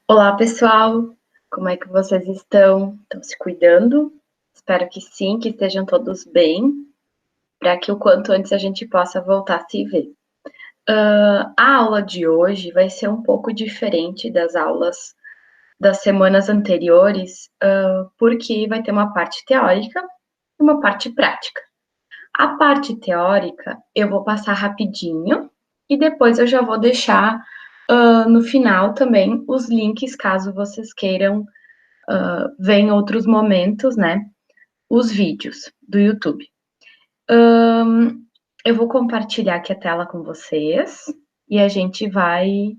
Olá, pessoal! Como é que vocês estão? Estão se cuidando? Espero que sim, que estejam todos bem, para que o quanto antes a gente possa voltar a se ver. A aula de hoje vai ser um pouco diferente das aulas das semanas anteriores, porque vai ter uma parte teórica e uma parte prática. A parte teórica eu vou passar rapidinho e depois eu já vou deixar no final também os links caso vocês queiram ver em outros momentos, né, os vídeos do YouTube. Eu vou compartilhar aqui a tela com vocês e a gente vai.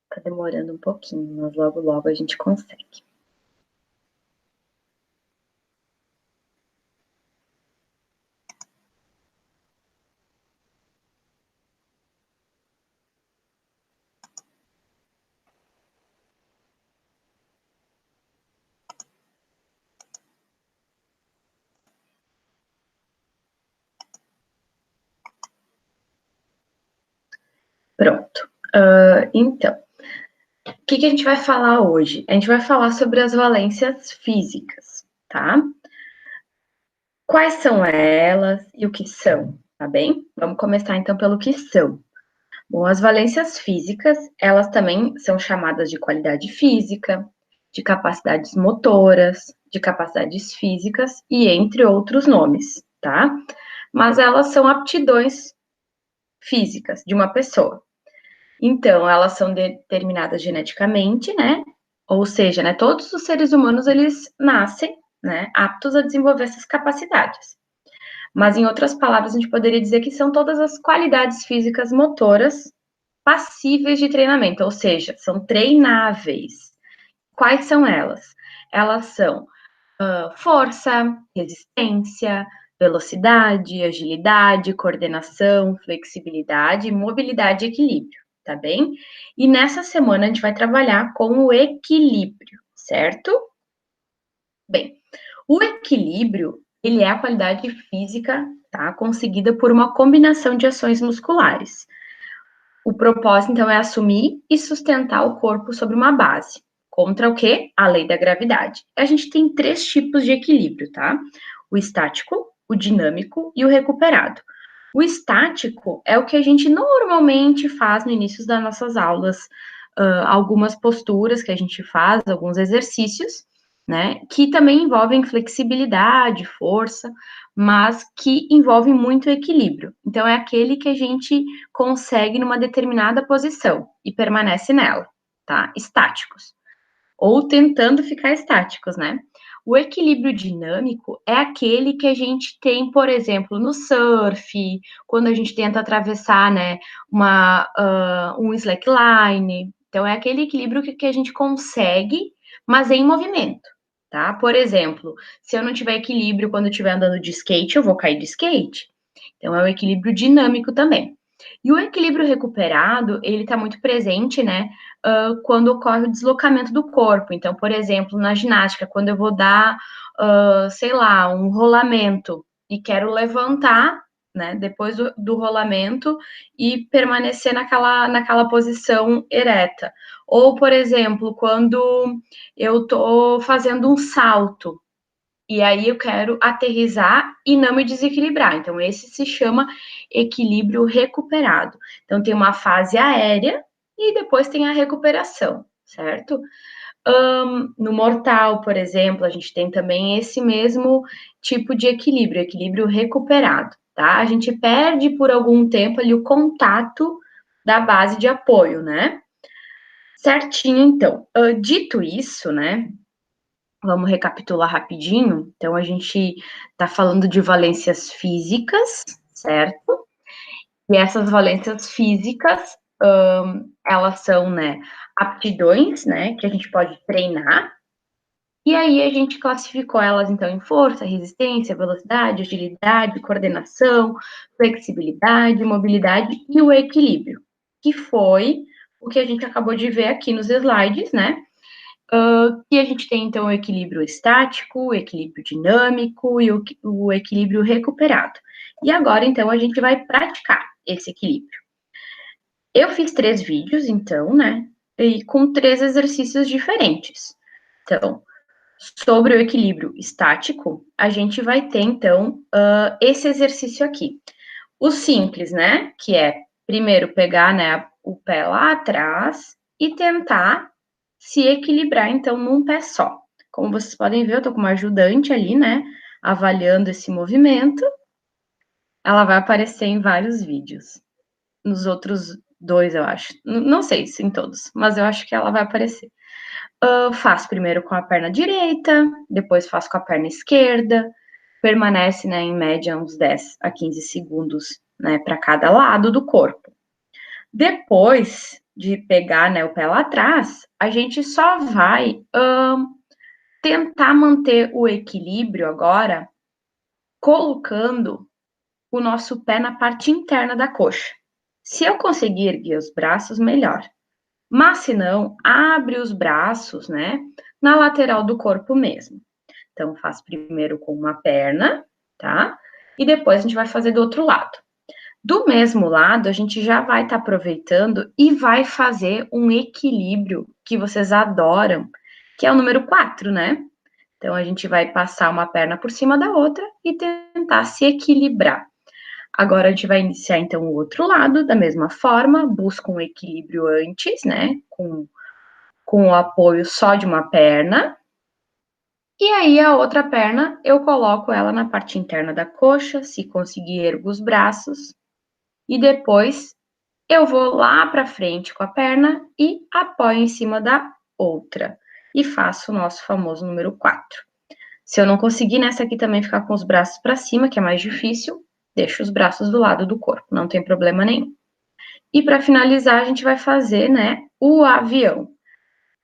Tá demorando um pouquinho, mas logo logo a gente consegue. Pronto. Então, o que a gente vai falar hoje? A gente vai falar sobre as valências físicas, tá? Quais são elas e o que são, tá bem? Vamos começar então pelo que são. Bom, as valências físicas, elas também são chamadas de qualidade física, de capacidades motoras, de capacidades físicas e entre outros nomes, tá? Mas elas são aptidões físicas de uma pessoa. Então, elas são determinadas geneticamente, né? Ou seja, né, todos os seres humanos eles nascem, né, aptos a desenvolver essas capacidades. Mas, em outras palavras, a gente poderia dizer que são todas as qualidades físicas motoras passíveis de treinamento, ou seja, são treináveis. Quais são elas? Elas são força, resistência, velocidade, agilidade, coordenação, flexibilidade, mobilidade e equilíbrio, tá bem? E nessa semana a gente vai trabalhar com o equilíbrio, certo? Bem, o equilíbrio, ele é a qualidade física, tá? Conseguida por uma combinação de ações musculares. O propósito, então, é assumir e sustentar o corpo sobre uma base. Contra o quê? A lei da gravidade. A gente tem três tipos de equilíbrio, tá? O estático, o dinâmico e o recuperado. O estático é o que a gente normalmente faz no início das nossas aulas, algumas posturas que a gente faz, alguns exercícios, né? Que também envolvem flexibilidade, força, mas que envolvem muito equilíbrio. Então, é aquele que a gente consegue numa determinada posição e permanece nela, tá? Estáticos. Ou tentando ficar estáticos, né? O equilíbrio dinâmico é aquele que a gente tem, por exemplo, no surf, quando a gente tenta atravessar, né, um slackline. Então, é aquele equilíbrio que a gente consegue, mas em movimento, tá? Por exemplo, se eu não tiver equilíbrio quando eu estiver andando de skate, eu vou cair de skate. Então, é o equilíbrio dinâmico também. E o equilíbrio recuperado, ele está muito presente, né, quando ocorre o deslocamento do corpo. Então, por exemplo, na ginástica, quando eu vou dar, sei lá, um rolamento e quero levantar, né, depois do rolamento e permanecer naquela posição ereta. Ou, por exemplo, quando eu estou fazendo um salto, e aí eu quero aterrissar e não me desequilibrar. Então, esse se chama equilíbrio recuperado. Então, tem uma fase aérea e depois tem a recuperação, certo? No mortal, por exemplo, a gente tem também esse mesmo tipo de equilíbrio, equilíbrio recuperado, tá? A gente perde por algum tempo ali o contato da base de apoio, né? Certinho, então. Dito isso, né? Vamos recapitular rapidinho. Então, a gente está falando de valências físicas, certo? E essas valências físicas, elas são, né, aptidões, né, que a gente pode treinar. E aí a gente classificou elas, então, em força, resistência, velocidade, agilidade, coordenação, flexibilidade, mobilidade e o equilíbrio, que foi o que a gente acabou de ver aqui nos slides, né? Que a gente tem, então, o equilíbrio estático, o equilíbrio dinâmico e o equilíbrio recuperado. E agora, então, a gente vai praticar esse equilíbrio. Eu fiz 3 vídeos, então, né? E com 3 exercícios diferentes. Então, sobre o equilíbrio estático, a gente vai ter, então, esse exercício aqui. O simples, né? Que é, primeiro, pegar, né, o pé lá atrás e tentar se equilibrar, então, num pé só. Como vocês podem ver, eu tô com uma ajudante ali, né? Avaliando esse movimento. Ela vai aparecer em vários vídeos. Nos outros 2, eu acho. Não sei se em todos, mas eu acho que ela vai aparecer. Faço primeiro com a perna direita, depois faço com a perna esquerda, permanece, né, em média uns 10 a 15 segundos, né, para cada lado do corpo. Depois de pegar, né, o pé lá atrás, a gente só vai tentar manter o equilíbrio agora, colocando o nosso pé na parte interna da coxa. Se eu conseguir erguer os braços, melhor. Mas se não, abre os braços, né, na lateral do corpo mesmo. Então, faz primeiro com uma perna, tá? E depois a gente vai fazer do outro lado. Do mesmo lado, a gente já vai estar aproveitando e vai fazer um equilíbrio que vocês adoram, que é o número 4, né? Então, a gente vai passar uma perna por cima da outra e tentar se equilibrar. Agora, a gente vai iniciar, então, o outro lado, da mesma forma, busca um equilíbrio antes, né? Com o apoio só de uma perna. E aí, a outra perna, eu coloco ela na parte interna da coxa, se conseguir, ergo os braços. E depois, eu vou lá para frente com a perna e apoio em cima da outra. E faço o nosso famoso número 4. Se eu não conseguir nessa aqui também ficar com os braços para cima, que é mais difícil, deixo os braços do lado do corpo, não tem problema nenhum. E para finalizar, a gente vai fazer, né, o avião.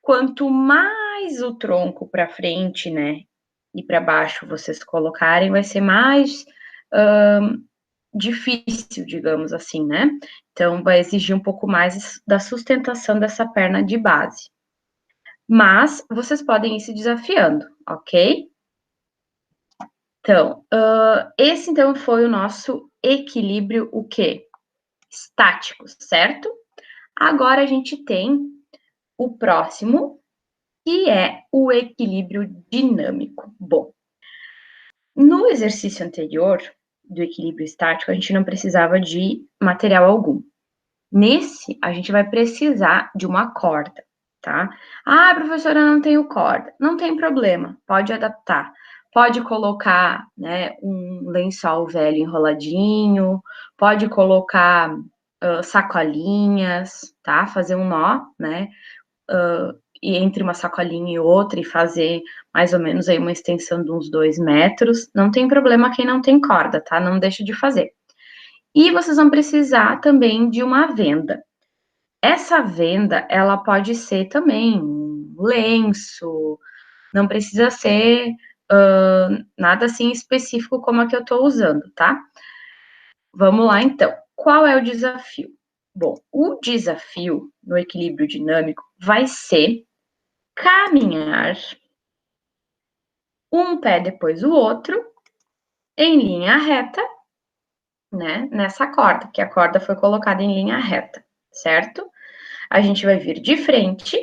Quanto mais o tronco para frente, né, e para baixo vocês colocarem, vai ser mais difícil, digamos assim, né? Então, vai exigir um pouco mais da sustentação dessa perna de base. Mas vocês podem ir se desafiando, ok? Então, esse então foi o nosso equilíbrio, o quê? Estático, certo? Agora a gente tem o próximo, que é o equilíbrio dinâmico. Bom, no exercício anterior do equilíbrio estático, a gente não precisava de material algum. Nesse, a gente vai precisar de uma corda, tá? Ah, professora, eu não tenho corda. Não tem problema, pode adaptar. Pode colocar, né, um lençol velho enroladinho, pode colocar sacolinhas, tá? Fazer um nó, né? E entre uma sacolinha e outra e fazer mais ou menos aí uma extensão de uns 2 metros. Não tem problema quem não tem corda, tá? Não deixa de fazer. E vocês vão precisar também de uma venda. Essa venda, ela pode ser também um lenço, não precisa ser nada assim específico como a que eu estou usando, tá? Vamos lá, então. Qual é o desafio? Bom, o desafio no equilíbrio dinâmico vai ser caminhar um pé depois do outro em linha reta, né? Nessa corda, que a corda foi colocada em linha reta, certo? A gente vai vir de frente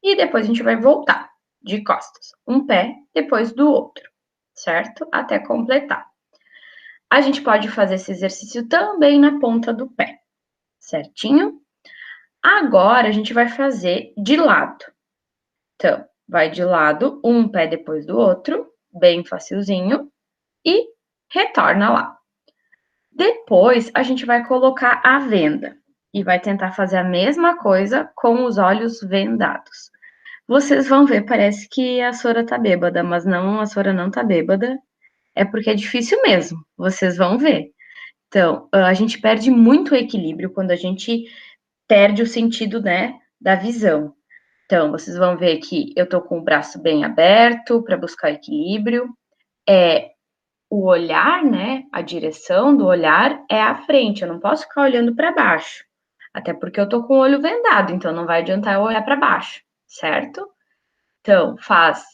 e depois a gente vai voltar de costas, um pé depois do outro, certo? Até completar. A gente pode fazer esse exercício também na ponta do pé, certinho? Agora a gente vai fazer de lado. Então, vai de lado, um pé depois do outro, bem facilzinho, e retorna lá. Depois a gente vai colocar a venda e vai tentar fazer a mesma coisa com os olhos vendados. Vocês vão ver, parece que a Sora tá bêbada, mas não, a Sora não tá bêbada. É porque é difícil mesmo, vocês vão ver. Então, a gente perde muito o equilíbrio quando a gente perde o sentido, né, da visão. Então, vocês vão ver que eu tô com o braço bem aberto para buscar equilíbrio. O olhar, né, a direção do olhar é à frente, eu não posso ficar olhando para baixo. Até porque eu tô com o olho vendado, então não vai adiantar eu olhar para baixo, certo? Então, faz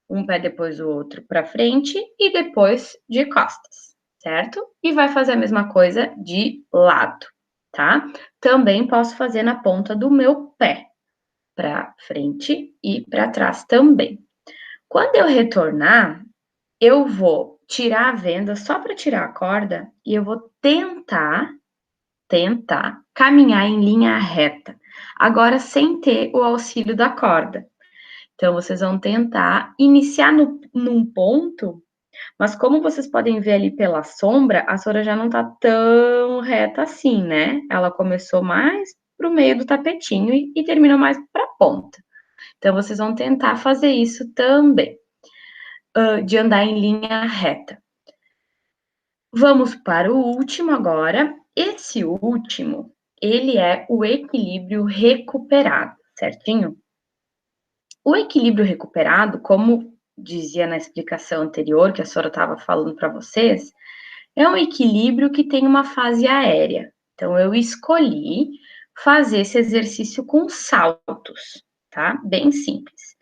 um pé depois do outro para frente e depois de costas, certo? E vai fazer a mesma coisa de lado, tá? Também posso fazer na ponta do meu pé, para frente e para trás também. Quando eu retornar, eu vou tirar a venda só para tirar a corda e eu vou tentar caminhar em linha reta. Agora, sem ter o auxílio da corda. Então, vocês vão tentar iniciar num ponto, mas como vocês podem ver ali pela sombra, a Sora já não tá tão reta assim, né? Ela começou mais pro meio do tapetinho e terminou mais pra ponta. Então, vocês vão tentar fazer isso também, de andar em linha reta. Vamos para o último agora. Esse último, ele é o equilíbrio recuperado, certinho? O equilíbrio recuperado, como dizia na explicação anterior, que a Sora estava falando para vocês, é um equilíbrio que tem uma fase aérea. Então, eu escolhi fazer esse exercício com saltos, tá? Bem simples.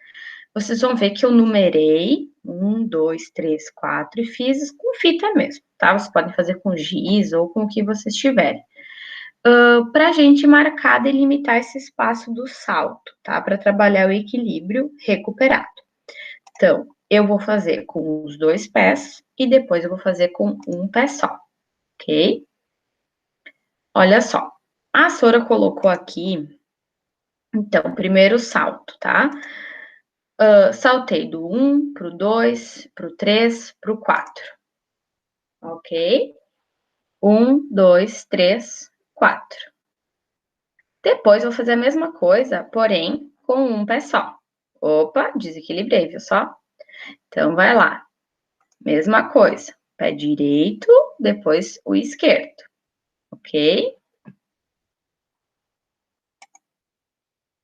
Vocês vão ver que eu numerei 1, 2, 3, 4 e fiz com fita mesmo, tá? Vocês podem fazer com giz ou com o que vocês tiverem. Para a gente marcar, delimitar esse espaço do salto, tá? Para trabalhar o equilíbrio recuperado. Então, eu vou fazer com os 2 pés e depois eu vou fazer com um pé só, ok? Olha só, a Sora colocou aqui, então, primeiro salto, tá? Saltei do 1 para o 2, para o 3, para o 4, ok? 1, 2, 3, 4. Depois vou fazer a mesma coisa, porém com um pé só. Opa, desequilibrei, viu só? Então vai lá. Mesma coisa. Pé direito, depois o esquerdo. Ok?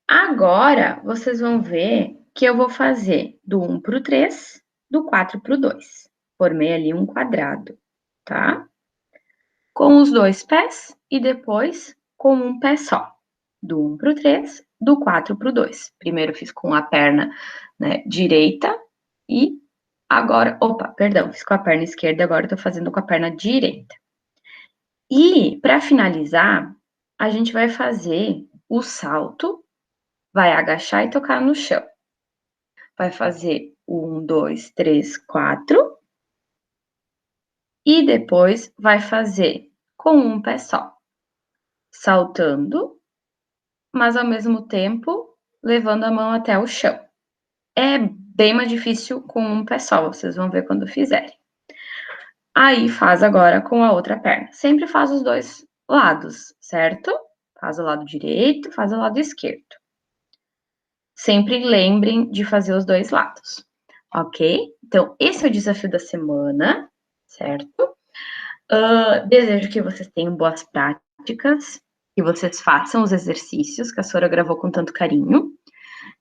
Agora vocês vão ver que eu vou fazer do 1 para o 3, do 4 para o 2. Formei ali um quadrado, tá? Com os 2 pés e depois com um pé só. Do 1 para o 3, do 4 para o 2. Primeiro fiz com a perna, né, direita e agora, opa, perdão, fiz com a perna esquerda, agora eu tô fazendo com a perna direita. E para finalizar, a gente vai fazer o salto, vai agachar e tocar no chão. Vai fazer 1, 2, 3, 4 e depois vai fazer com um pé só, saltando, mas ao mesmo tempo levando a mão até o chão. É bem mais difícil com um pé só, vocês vão ver quando fizerem. Aí faz agora com a outra perna. Sempre faz os 2 lados, certo? Faz o lado direito, faz o lado esquerdo. Sempre lembrem de fazer os 2 lados, ok? Então, esse é o desafio da semana, certo? Desejo que vocês tenham boas práticas, que vocês façam os exercícios que a Sora gravou com tanto carinho.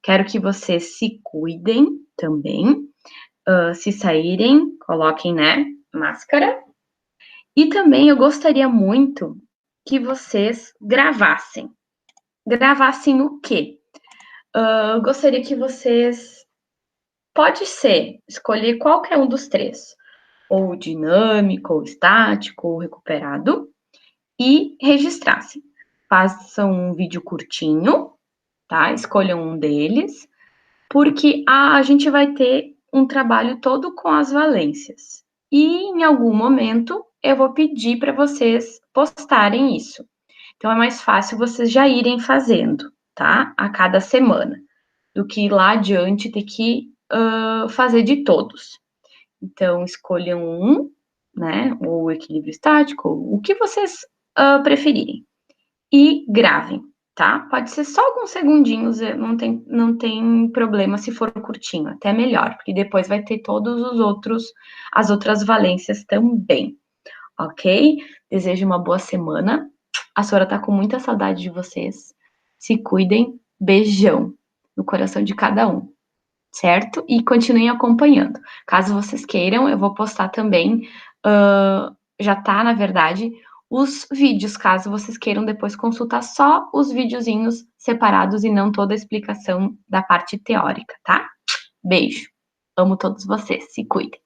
Quero que vocês se cuidem também. Se saírem, coloquem, né, máscara. E também eu gostaria muito que vocês gravassem. Gravassem o quê? Eu gostaria que vocês, pode ser, escolher qualquer um dos 3, ou dinâmico, ou estático, ou recuperado, e registrassem. Façam um vídeo curtinho, tá? Escolham um deles, porque a gente vai ter um trabalho todo com as valências. E em algum momento eu vou pedir para vocês postarem isso. Então é mais fácil vocês já irem fazendo, tá? A cada semana, do que lá adiante ter que fazer de todos. Então escolham um, né? Ou o equilíbrio estático, o que vocês preferirem. E gravem, tá? Pode ser só alguns segundinhos, não tem problema se for curtinho, até melhor, porque depois vai ter todos os outros, as outras valências também, ok? Desejo uma boa semana. A Sora tá com muita saudade de vocês. Se cuidem. Beijão no coração de cada um, certo? E continuem acompanhando. Caso vocês queiram, eu vou postar também. Já tá, na verdade, os vídeos, caso vocês queiram depois consultar só os videozinhos separados e não toda a explicação da parte teórica, tá? Beijo. Amo todos vocês. Se cuidem.